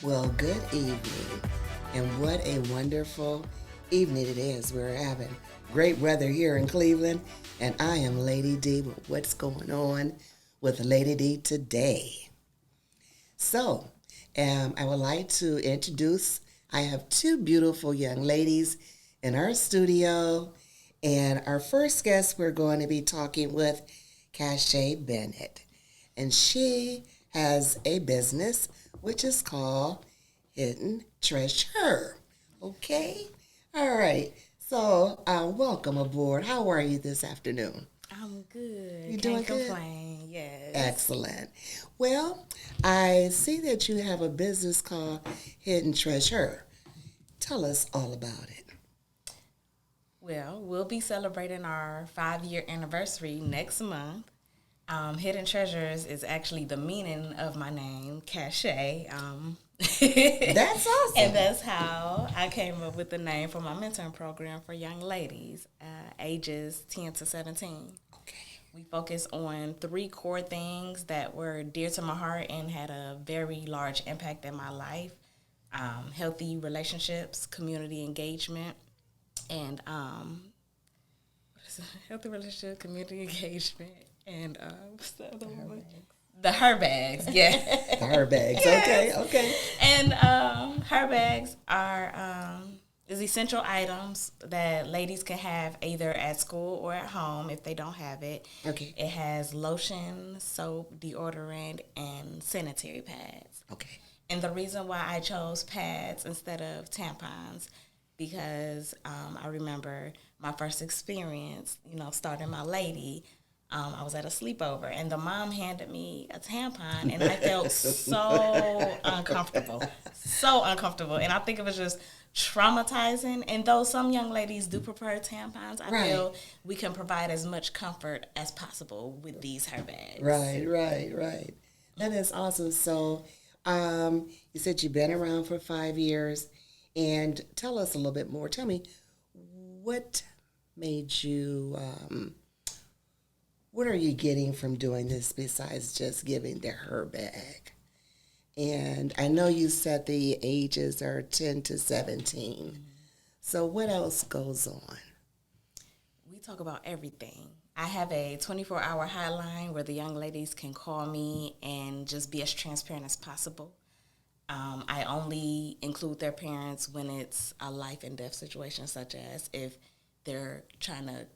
Well, good evening, and what a wonderful evening it is. We're having great weather here in Cleveland, and I am Lady D with what's going on with Lady D today. So, I would like to introduce, I have two beautiful young ladies in our studio, and our first guest we're going to be talking with Cache Bennett, and she has a business which is called Hidden Treasure. Okay? All right. So, welcome aboard. How are you this afternoon? I'm good. You doing Can't good? complain. Yes. Excellent. Well, I see that you have a business called Hidden Treasure. Tell us all about it. Well, we'll be celebrating our 5-year anniversary next month. Hidden Treasures is actually the meaning of my name, Cache. That's And awesome. that's how I came up with the name for my mentoring program for young ladies, ages 10 to 17. Okay. We focus on three core things that were dear to my heart and had a very large impact in my life: healthy relationships, community engagement, and healthy relationship, community engagement, and what's the other one? The her bags, yeah. The her bags. Okay, Yes. okay. And her bags are is essential items that ladies can have either at school or at home if they don't have it. Okay. It has lotion, soap, deodorant, and sanitary pads. Okay. And the reason why I chose pads instead of tampons, because I remember my first experience, starting my lady. I was at a sleepover, and the mom handed me a tampon, and I felt so uncomfortable. And I think it was just traumatizing. And though some young ladies do prefer tampons, I Right. feel we can provide as much comfort as possible with these hair bags. Right. That is awesome. So, you said you've been around for 5 years, and tell us a little bit more. Tell me, what made you, what are you getting from doing this besides just giving the her bag? And I know you said the ages are 10 to 17. So, what else goes on? We talk about everything. I have a 24-hour hotline where the young ladies can call me and just be as transparent as possible. I only include their parents when it's a life and death situation, such as if they're trying to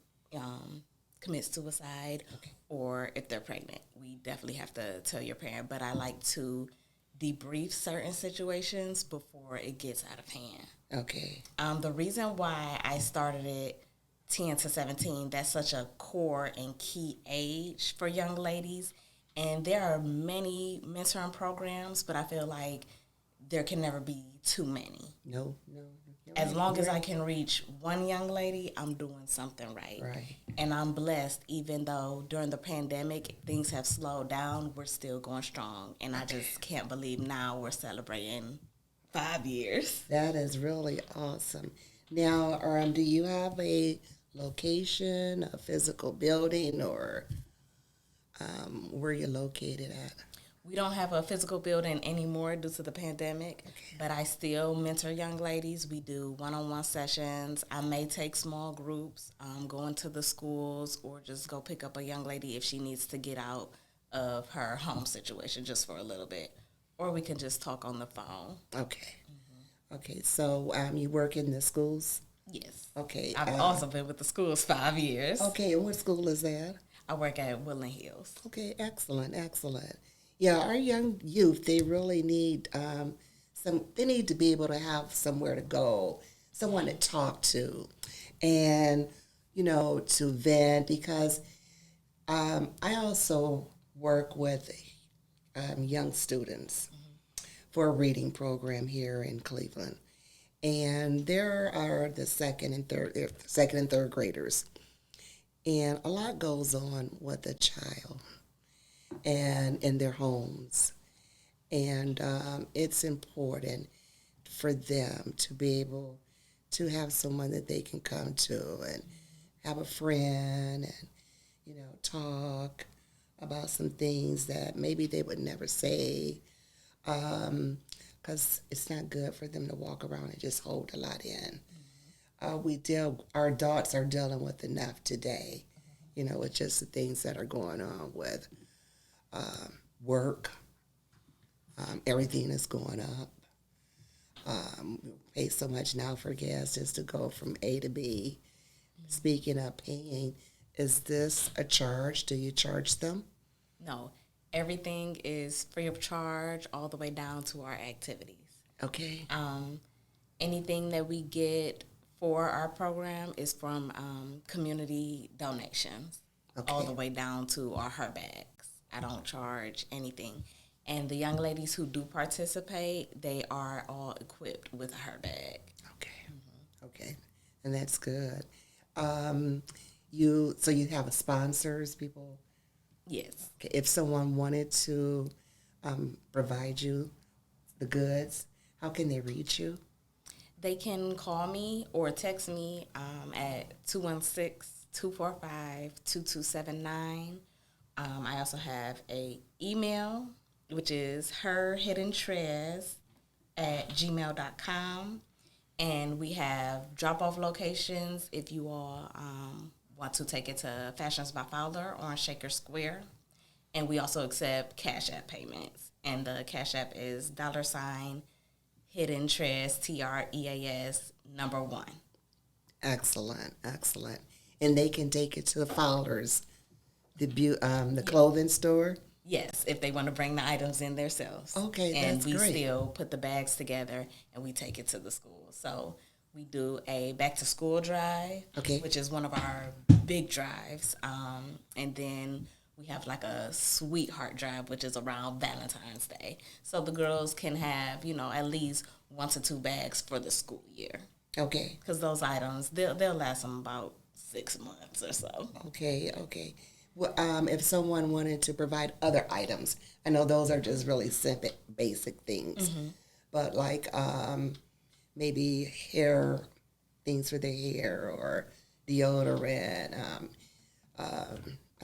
commit suicide or if they're pregnant. We definitely have to tell your parent, but I like to debrief certain situations before it gets out of hand. Okay. The reason why I started it 10 to 17, that's such a core and key age for young ladies. And there are many mentoring programs, but I feel like there can never be too many. No. As long as I can reach one young lady, I'm doing something right. Right. And I'm blessed, even though during the pandemic things have slowed down, we're still going strong. And I just can't believe now we're celebrating 5 years. That is really awesome. Now, do you have a location, a physical building, or where you're located at? We don't have a physical building anymore due to the pandemic, but I still mentor young ladies. We do one-on-one sessions. I may take small groups, go into the schools, or just go pick up a young lady if she needs to get out of her home situation just for a little bit. Or we can just talk on the phone. Okay. Okay. So, you work in the schools? Yes. Okay. I've also been with the schools 5 years. Okay. And what school is that? I work at Woodland Hills. Okay. Excellent. Yeah, our young youth, they really need they need to be able to have somewhere to go, someone to talk to, and, to vent, because I also work with young students for a reading program here in Cleveland. And there are the second and third graders. And a lot goes on with a child and in their homes. And it's important for them to be able to have someone that they can come to and have a friend and, talk about some things that maybe they would never say. because it's not good for them to walk around and just hold a lot in. Our adults are dealing with enough today. You know, with just the things that are going on with work. Everything is going up. We pay so much now for gas just to go from A to B. Speaking of paying, is this a charge? Do you charge them? No, everything is free of charge all the way down to our activities. Okay. Anything that we get for our program is from community donations, all the way down to our her bags. I don't charge anything. And the young ladies who do participate, they are all equipped with a her bag. Okay. Okay. And that's good. So you have sponsors, people? Yes. Okay. If someone wanted to provide you the goods, how can they reach you? They can call me or text me at 216-245-2279. I also have a email, which is herhiddentrez@gmail.com. And we have drop-off locations if you all want to take it to Fashions by Fowler on Shaker Square. And we also accept Cash App payments. And the Cash App is $Hidden Trez, TREAS, #1. Excellent, excellent. And they can take it to the Fowlers, the clothing store? Yes, if they want to bring the items in themselves. Okay, and that's we great. still put the bags together and we take it to the school. So we do a back to school drive, which is one of our big drives. And then we have like a sweetheart drive, which is around Valentine's Day. So the girls can have, at least 1 to 2 bags for the school year. Okay. Because those items, they'll last them about 6 months or so. Okay, okay. Well, if someone wanted to provide other items, I know those are just really simple, basic things, but like maybe hair, things for their hair, or deodorant, I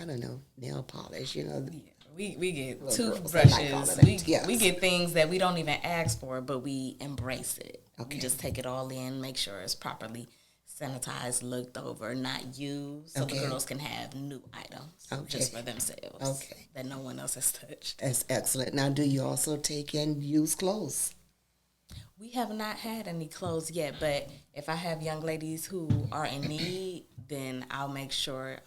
don't know, nail polish, We get Little toothbrushes. Yes. We get things that we don't even ask for, but we embrace it. Okay. We just take it all in, make sure it's properly sanitized, looked over, not used, so the girls can have new items just for themselves that no one else has touched. That's excellent. Now, do you also take in used clothes? We have not had any clothes yet, but if I have young ladies who are in need, then I'll make sure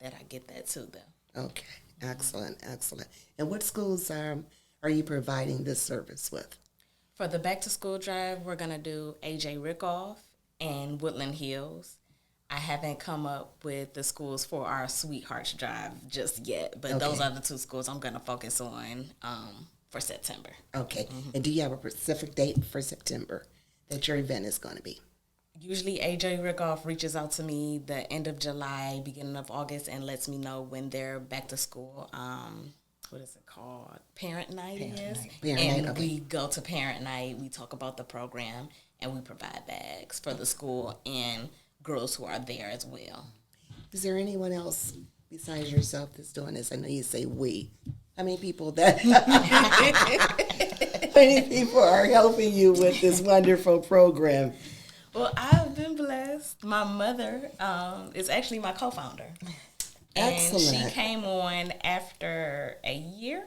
that I get that to them. Okay, excellent, excellent. And what schools are you providing this service with? For the back to school drive, we're going to do A.J. Rickoff and Woodland Hills. I haven't come up with the schools for our Sweethearts Drive just yet, but those are the 2 schools I'm going to focus on for September. Okay. And do you have a specific date for September that your event is going to be? Usually A.J. Rickoff reaches out to me the end of July, beginning of August, and lets me know when they're back to school. What is it called? Parent night we go to parent night. We talk about the program, and we provide bags for the school and girls who are there as well. Is there anyone else besides yourself that's doing this? I know you say we. How many people how many people are helping you with this wonderful program? Well, I've been blessed. My mother is actually my co-founder. Excellent. And she came on after a year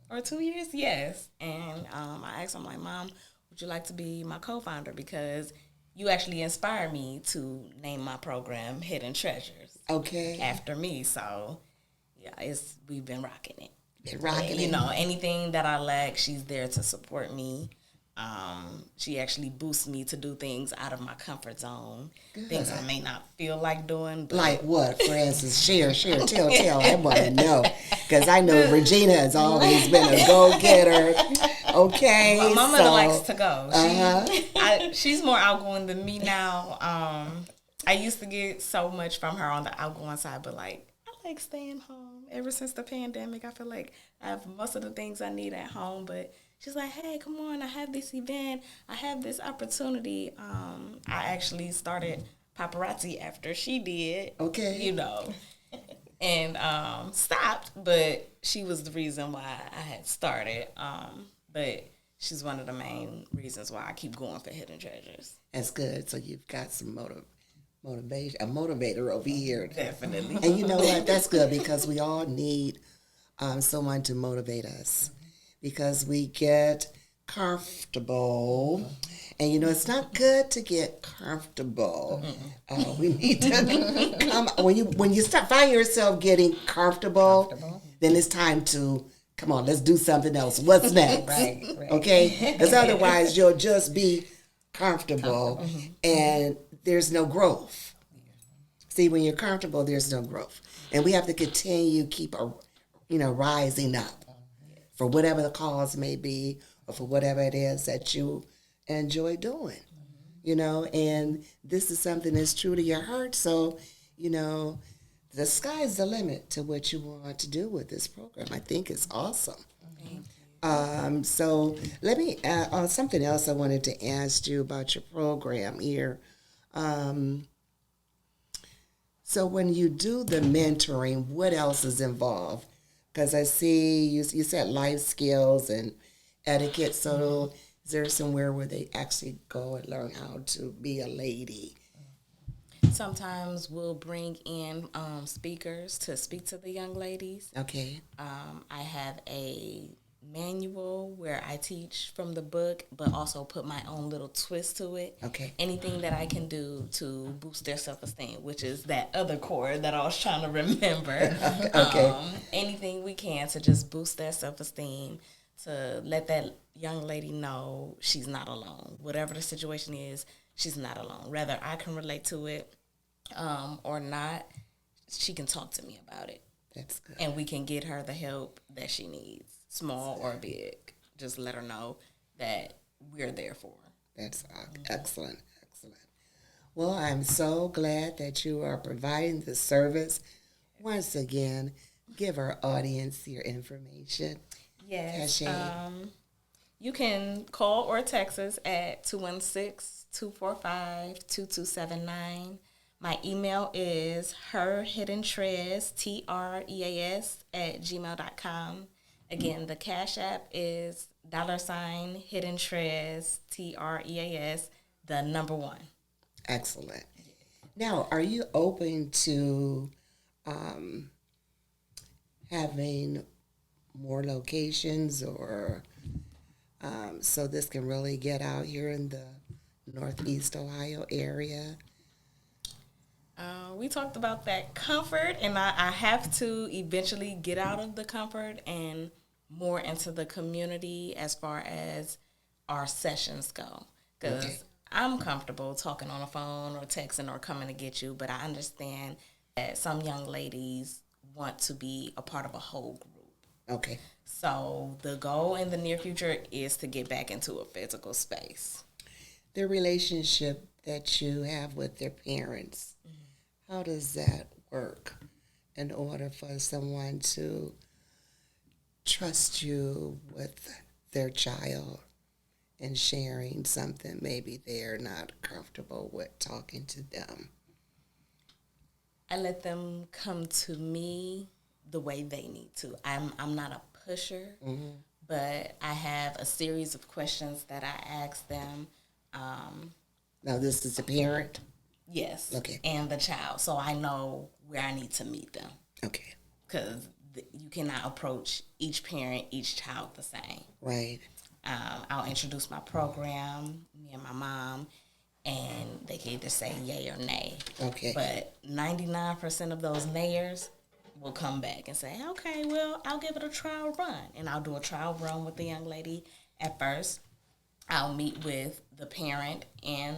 or 2 years, yes. And I asked her, I'm like, Mom, would you like to be my co-founder? Because you actually inspired me to name my program Hidden Treasures. Okay. After me. So, yeah, we've been rocking it. Rocking it. Anything that I lack, she's there to support me. She actually boosts me to do things out of my comfort zone. Good. Things I may not feel like doing. But like what, for instance? Share, tell. I want to know. Because I know Regina has always been a go-getter. Okay. Well, my mother likes to go. She's more outgoing than me now. I used to get so much from her on the outgoing side, but I like staying home. Ever since the pandemic, I feel like I have most of the things I need at home, but she's like, hey, come on, I have this event. I have this opportunity. I actually started paparazzi after she did. Okay. And stopped, but she was the reason why I had started. But she's one of the main reasons why I keep going for Hidden Treasures. That's good. So you've got some motivation, a motivator over here. Definitely. And you know what? That's good because we all need someone to motivate us because we get comfortable. And, you know, it's not good to get comfortable. We need to come, when you start find yourself getting comfortable, then it's time to, come on, let's do something else. What's next? Right. Okay? Because otherwise you'll just be comfortable and there's no growth. See, when you're comfortable, there's no growth. And we have to keep rising up for whatever the cause may be or for whatever it is that you enjoy doing, you know, and this is something that's true to your heart. So, you know, the sky's the limit to what you want to do with this program. I think it's awesome. So let me, something else I wanted to ask you about your program here. So when you do the mentoring, what else is involved? Because I see you said life skills and etiquette. So is there somewhere where they actually go and learn how to be a lady? Sometimes we'll bring in speakers to speak to the young ladies. Okay. I have a manual where I teach from the book, but also put my own little twist to it. Okay. Anything that I can do to boost their self-esteem, which is that other core that I was trying to remember. Okay. Anything we can to just boost their self-esteem, to let that young lady know she's not alone. Whatever the situation is, she's not alone. Whether I can relate to it or not, she can talk to me about it. That's good. And we can get her the help that she needs, small or big. Just let her know that we're there for her. That's excellent. Excellent. Well, I'm so glad that you are providing the service. Once again, give our audience your information. Yes. You can call or text us at 216-245-2279. My email is herhiddentreas, TREAS, @gmail.com. Again, the Cash App is $HiddenTreas, TREAS, the number 1. Excellent. Now, are you open to having more locations or so this can really get out here in the Northeast Ohio area? We talked about that comfort, and I have to eventually get out of the comfort and more into the community as far as our sessions go. Because I'm comfortable talking on the phone or texting or coming to get you, but I understand that some young ladies want to be a part of a whole group. Okay. So the goal in the near future is to get back into a physical space. The relationship that you have with their parents, how does that work in order for someone to trust you with their child and sharing something maybe they're not comfortable with talking to them? I let them come to me the way they need to. I'm not a pusher, but I have a series of questions that I ask them. Now, this is the parent? Yes. Okay. And the child. So I know where I need to meet them. Okay. Because you cannot approach each parent, each child the same. Right. I'll introduce my program, me and my mom, and they can either say yay or nay. Okay. But 99% of those nayers will come back and say, okay, well, I'll give it a trial run. And I'll do a trial run with the young lady at first. I'll meet with the parent and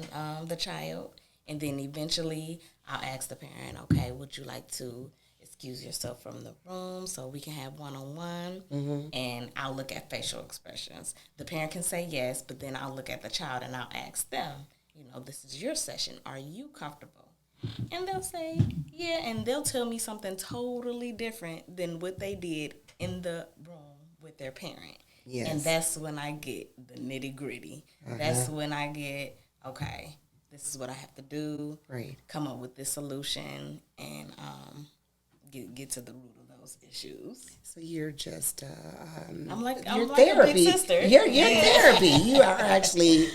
the child. And then eventually I'll ask the parent, okay, would you like to excuse yourself from the room so we can have one-on-one? And I'll look at facial expressions. The parent can say yes, but then I'll look at the child and I'll ask them, you know, this is your session. Are you comfortable? And they'll say, yeah, and they'll tell me something totally different than what they did in the room with their parent. Yes. And that's when I get the nitty-gritty. That's when I get, okay, this is what I have to do. Right. Come up with this solution and get to the root of those issues. So you're just I'm like therapy. a big sister. You're therapy. You are actually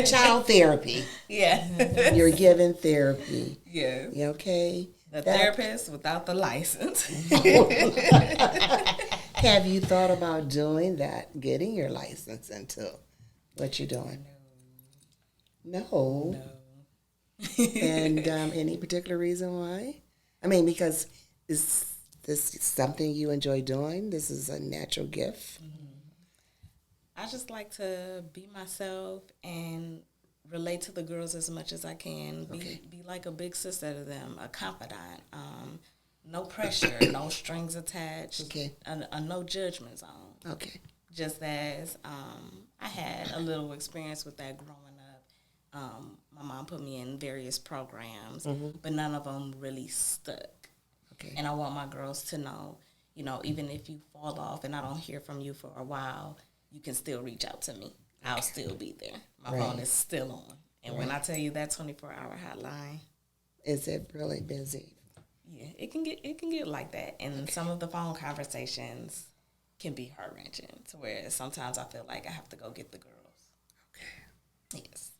child therapy. Yeah. You're giving therapy. Yeah. You okay? The therapist without the license. Have you thought about doing that, getting your license into what you're doing? No. And any particular reason why? I mean, because is this something you enjoy doing? This is a natural gift. I just like to be myself and relate to the girls as much as I can. Be like a big sister to them, a confidant. No pressure, no strings attached. Okay. No judgment zone. Okay. Just as I had a little experience with that growing up. My mom put me in various programs, but none of them really stuck. Okay. And I want my girls to know, even if you fall off and I don't hear from you for a while, you can still reach out to me. I'll still be there. My phone is still on. And when I tell you that 24-hour hotline, is it really busy? Yeah, it can get like that. And some of the phone conversations can be heart-wrenching to where sometimes I feel like I have to go get the girls. Okay. Yes.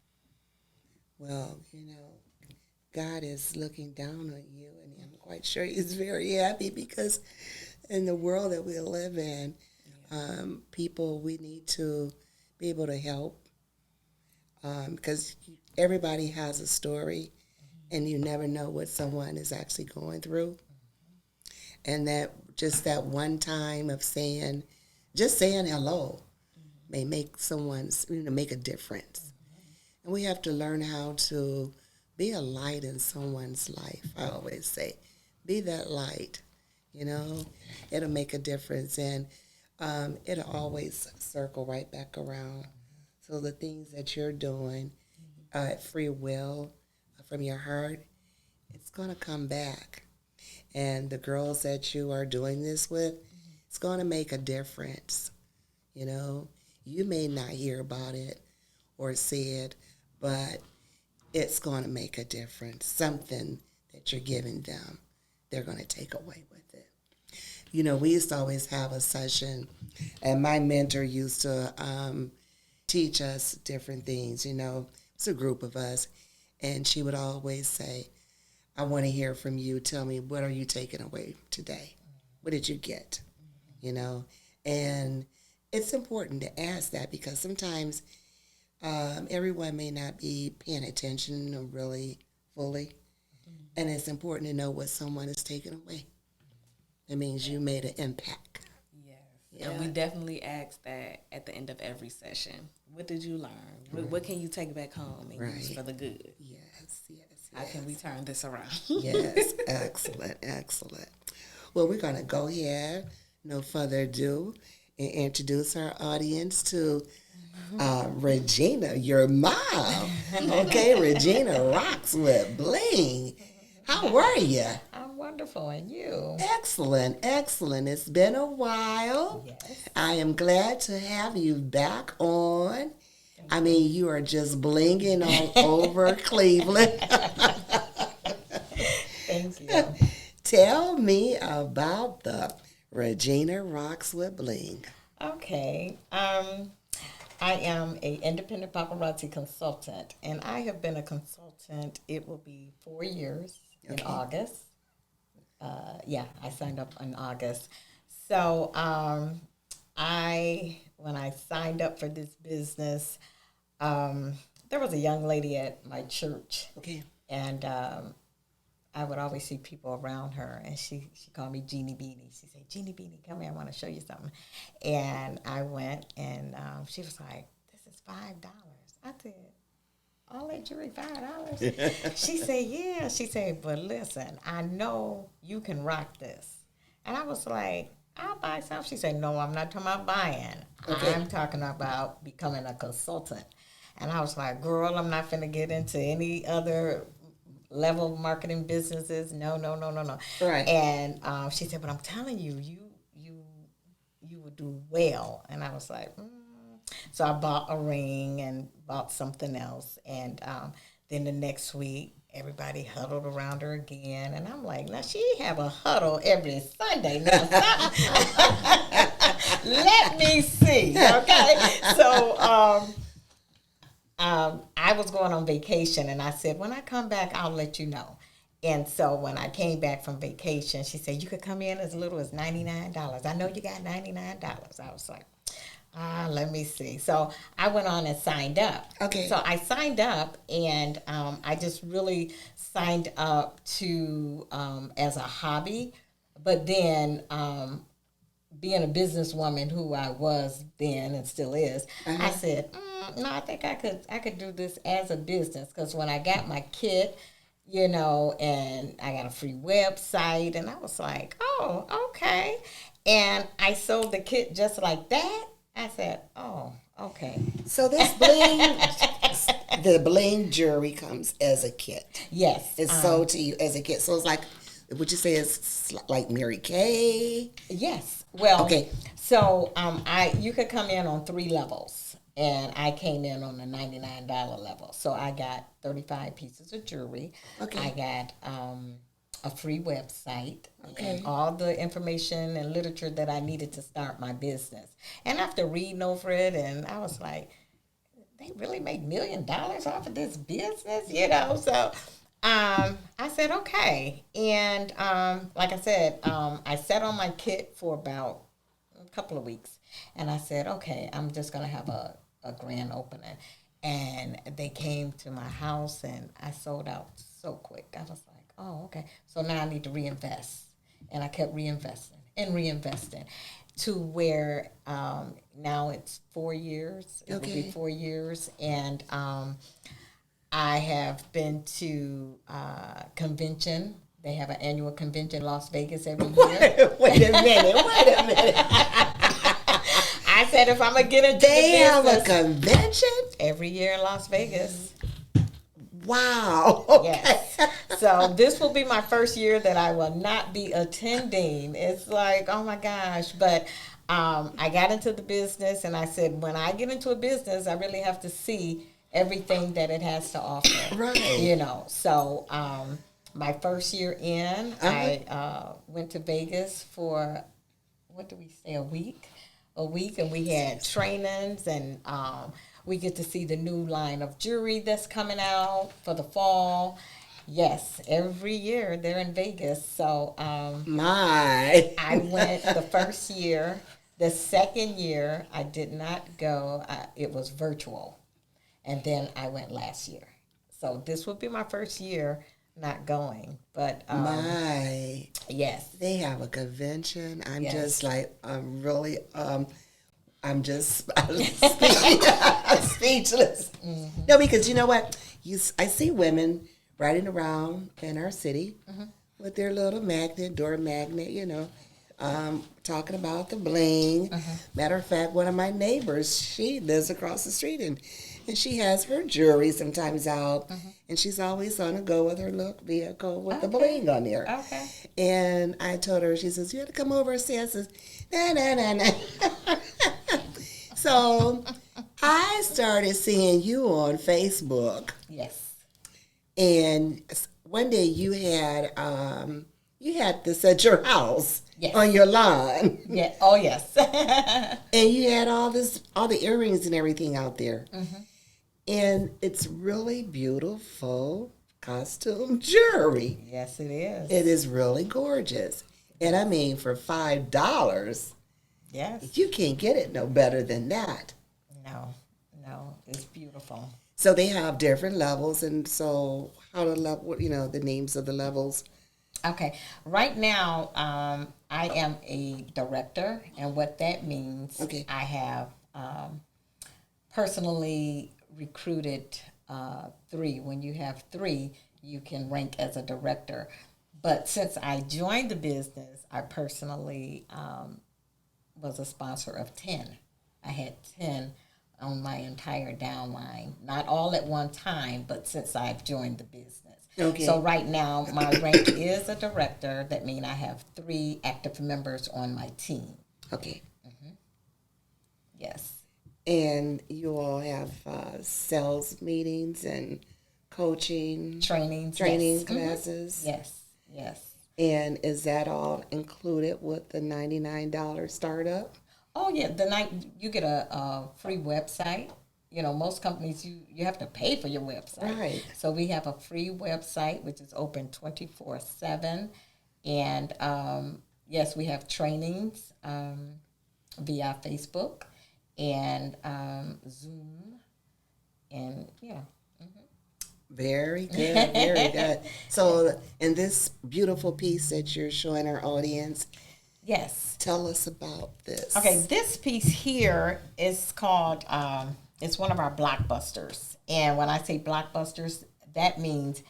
Well, God is looking down on you, and I'm quite sure he's very happy because in the world that we live in, people, we need to be able to help because everybody has a story, and you never know what someone is actually going through. And that one time of saying hello may make someone's, make a difference. And we have to learn how to be a light in someone's life. I always say, be that light, It'll make a difference, and it'll always circle right back around. So the things that you're doing at free will, from your heart, it's going to come back. And the girls that you are doing this with, it's going to make a difference. You may not hear about it or see it, but it's going to make a difference. Something that you're giving them, they're going to take away with it. We used to always have a session, and my mentor used to teach us different things. It's a group of us, and she would always say, I want to hear from you. Tell me, what are you taking away today? What did you get? And it's important to ask that because sometimes everyone may not be paying attention really fully. And it's important to know what someone is taking away. It means you made an impact. Yes. Yeah. And we definitely ask that at the end of every session. What did you learn? What can you take back home and use for the good? Yes. How can we turn this around? Yes. Excellent. Well, we're going to go ahead, no further ado, and introduce our audience to Regina, your mom. Okay, Regina rocks with bling. How are you? I'm wonderful, and you? Excellent. It's been a while. Yes. I am glad to have you back on. I mean, you are just blinging all over Cleveland. Thank you. Tell me about the Regina Rocks with Bling. Okay. I am an independent paparazzi consultant, and I have been a consultant, it will be 4 years in August. I signed up in August. So when I signed up for this business, there was a young lady at my church. Okay. And I would always see people around her, and she called me Jeannie Beanie. She said, Jeannie Beanie, come here, I want to show you something. And I went, and she was like, this is $5. I said, all that jewelry, $5? She said, yeah. She said, but listen, I know you can rock this. And I was like, I'll buy some. She said, no, I'm not talking about buying. Okay. I'm talking about becoming a consultant. And I was like, girl, I'm not finna get into any other level marketing businesses. No. Right. And she said, but I'm telling you, you would do well. And I was like, So I bought a ring and bought something else. And then the next week, everybody huddled around her again. And I'm like, now she have a huddle every Sunday. Now, let me see. Okay. So I was going on vacation, and I said, when I come back, I'll let you know. And so when I came back from vacation, she said, you could come in as little as $99. I know you got $99. I was like, let me see. So I went on and signed up. Okay. So I signed up, and I just really signed up to as a hobby. But then being a businesswoman who I was then and still is, I said, no, I think I could do this as a business, because when I got my kit, you know, and I got a free website, and I was like, oh, okay. And I sold the kit just like that. I said, oh, okay. So this bling, the bling jewelry comes as a kit. Yes. It's sold to you as a kit. So it's like, would you say it's like Mary Kay? Yes. Well, okay. So you could come in on 3 levels, and I came in on the $99 level. So I got 35 pieces of jewelry. Okay. I got a free website, okay, and all the information and literature that I needed to start my business. And after reading over it, and I was like, they really make $1 million off of this business, you know? So I said, okay. And like I said, I sat on my kit for about a couple of weeks, and I said, okay, I'm just going to have a grand opening. And they came to my house, and I sold out so quick. I was like, oh, okay. So now I need to reinvest. And I kept reinvesting and reinvesting to where now it's 4 years. It will be 4 years. And I have been to convention. They have an annual convention in Las Vegas every year. Wait a minute. I said, if I'm going to get into they the have business, a convention? every year in Las Vegas. Wow. Okay. Yes. So this will be my first year that I will not be attending. It's like, oh my gosh. But I got into the business, and I said, when I get into a business, I really have to see everything that it has to offer. Right. You know, so my first year in, I went to Vegas for, what do we say, a week, and we had trainings, and we get to see the new line of jewelry that's coming out for the fall. Yes, every year they're in Vegas. So I went the first year. The second year I did not go. It was virtual, and then I went last year. So this would be my first year not going. But yes, they have a convention. I'm Yes. just like, I'm really I'm just speechless. Mm-hmm. No, because you know what? I see women riding around in our city with their little door magnet, you know, talking about the bling. Matter of fact, one of my neighbors, she lives across the street, and she has her jewelry sometimes out, and she's always on the go with her little vehicle with the bling on there. Okay. And I told her, she says, you have to come over and see us. I says, nah. So I started seeing you on Facebook. Yes. And one day you had this at your house. Yes. On your lawn. Yeah. Oh, yes. And you had all the earrings and everything out there. And it's really beautiful costume jewelry. Yes, it is. It is really gorgeous. And I mean, for $5, Yes. you can't get it no better than that. No, it's beautiful. So they have different levels, and so how to level, you know, the names of the levels. Okay, right now I am a director, and what that means, I have personally recruited 3. When you have 3, you can rank as a director. But since I joined the business, I personally was a sponsor of 10. I had 10 on my entire downline, not all at one time, but since I've joined the business. Okay. So right now, my rank is a director. That means I have 3 active members on my team. Okay. Yes. And you all have sales meetings and coaching, Trainings. training Yes. classes. Yes. Yes. And is that all included with the $99 startup? Oh yeah, the night you get a free website. You know, most companies you have to pay for your website. Right. So we have a free website which is open 24/7, and yes, we have trainings via Facebook and Zoom, and yeah. Very good, very good. So, in this beautiful piece that you're showing our audience, Yes. tell us about this. Okay, this piece here is called, it's one of our blockbusters. And when I say blockbusters, that means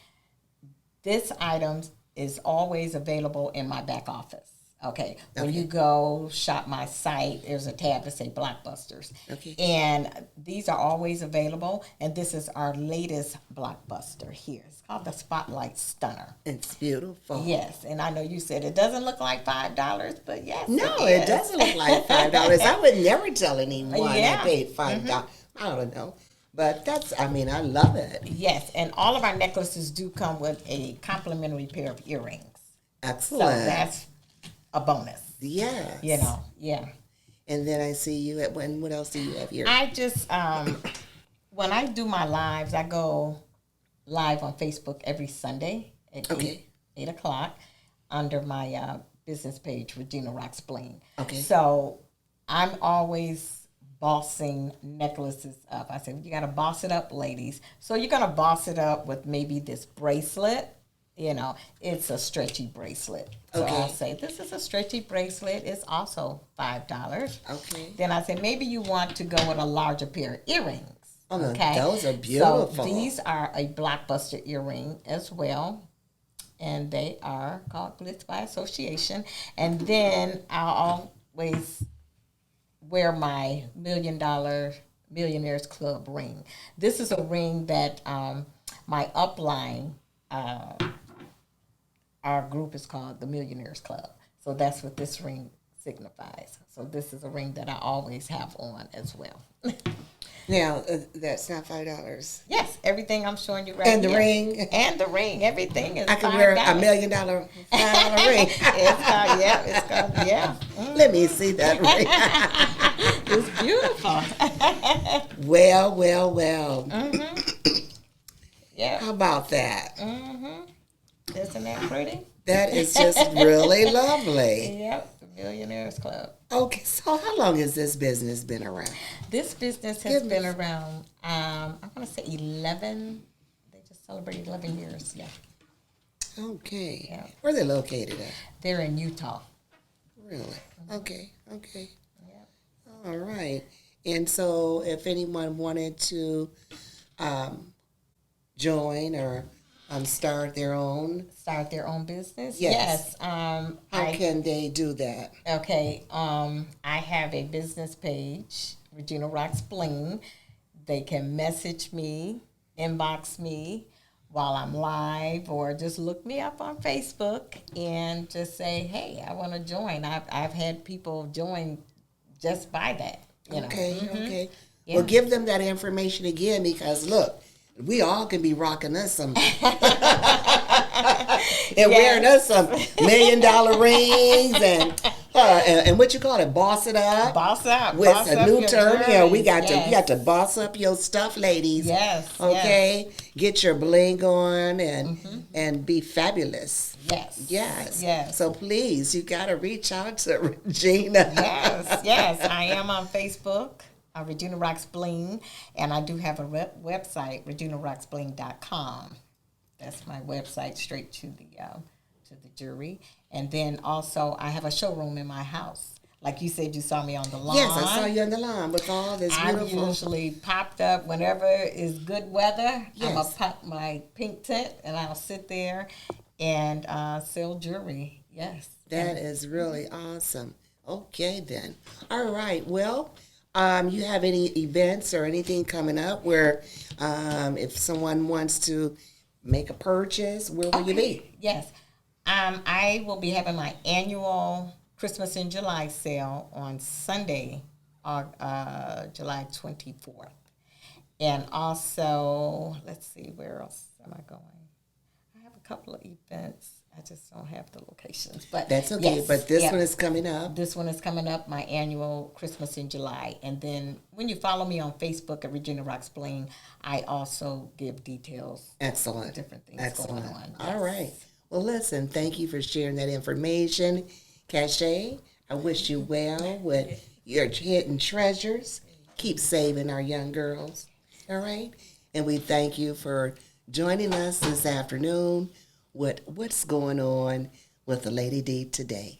this item is always available in my back office. Okay, when you go shop my site, there's a tab that say Blockbusters. Okay. And these are always available. And this is our latest blockbuster here. It's called the Spotlight Stunner. It's beautiful. Yes, and I know you said it doesn't look like $5, but yes, No, it it is. doesn't look like $5. I would never tell anyone Yeah. I paid $5. I don't know. But I mean, I love it. Yes, and all of our necklaces do come with a complimentary pair of earrings. So Excellent. that's a bonus. Yes. You know, yeah. And then I see you at what else do you have here? I just when I do my lives, I go live on Facebook every Sunday at Okay. 8 o'clock under my business page, Regina Rocks Bling. Okay. So I'm always bossing necklaces up. I said, you got to boss it up, ladies. So you're going to boss it up with maybe this bracelet. You know, it's a stretchy bracelet. So Okay. I'll say, this is a stretchy bracelet. It's also $5. Okay. Then I said, maybe you want to go with a larger pair of earrings. Oh, no, Okay. those are beautiful. So these are a blockbuster earring as well. And they are called Glitz by Association. And then I'll always wear my Millionaires Club ring. This is a ring that my upline, our group is called the Millionaires Club. So that's what this ring signifies. So this is a ring that I always have on as well. Now, that's not $5. Yes, everything I'm showing you right And the here. ring? And the ring. Everything is I can $5. wear a $1 million $5 ring. It's called, yeah. Mm. Let me see that ring. It's beautiful. Well. Yeah. How about that? Isn't that pretty? That is just really lovely. Yep. The Millionaires Club. Okay, so how long has this business been around? This business has been around, I want to say 11. They just celebrated 11 years. Yeah. Okay. Yeah. Where are they located at? They're in Utah. Really? Okay. Yep. All right. And so if anyone wanted to join or start their own, business? Yes. Yes. how can they do that? Okay, I have a business page, Regina Rocks Bling. They can message me, inbox me while I'm live, or just look me up on Facebook and just say, hey, I want to join. I've had people join just by that. You know. Okay. Yeah. Well, give them that information again because, look, we all can be rocking us some and wearing us some $1 million rings and what you call it, boss it up. Boss up. With boss a up new your term here, jewelry. we got Yes. to boss up your stuff, ladies. Yes. Okay, get your bling on and be fabulous. Yes. So please, you got to reach out to Regina. Yes. I am on Facebook, Regina Rocks Bling, and I do have a website, reginarocksbling.com. That's my website, straight to the jewelry. And then also, I have a showroom in my house. Like you said, you saw me on the lawn. Yes, I saw you on the lawn with all this I'm beautiful. usually popped up whenever is good weather. Yes. I'm going to pop my pink tent, and I'll sit there and sell jewelry. Yes. That is really awesome. Okay, then. All right. Well, you have any events or anything coming up where if someone wants to make a purchase, where will you be? Yes. I will be having my annual Christmas in July sale on Sunday, July 24th. And also, let's see, where else am I going? I have a couple of events. I just don't have the locations. But That's okay. yes, But this yeah. one is coming up. This one is coming up, my annual Christmas in July. And then when you follow me on Facebook at Regina Rocks Bling, I also give details. Excellent. Different things Excellent. going on. All right. Well, listen, thank you for sharing that information. Cache, I wish you well with your hidden treasures. Keep saving our young girls. All right. And we thank you for joining us this afternoon with what's going on with the Lady D today.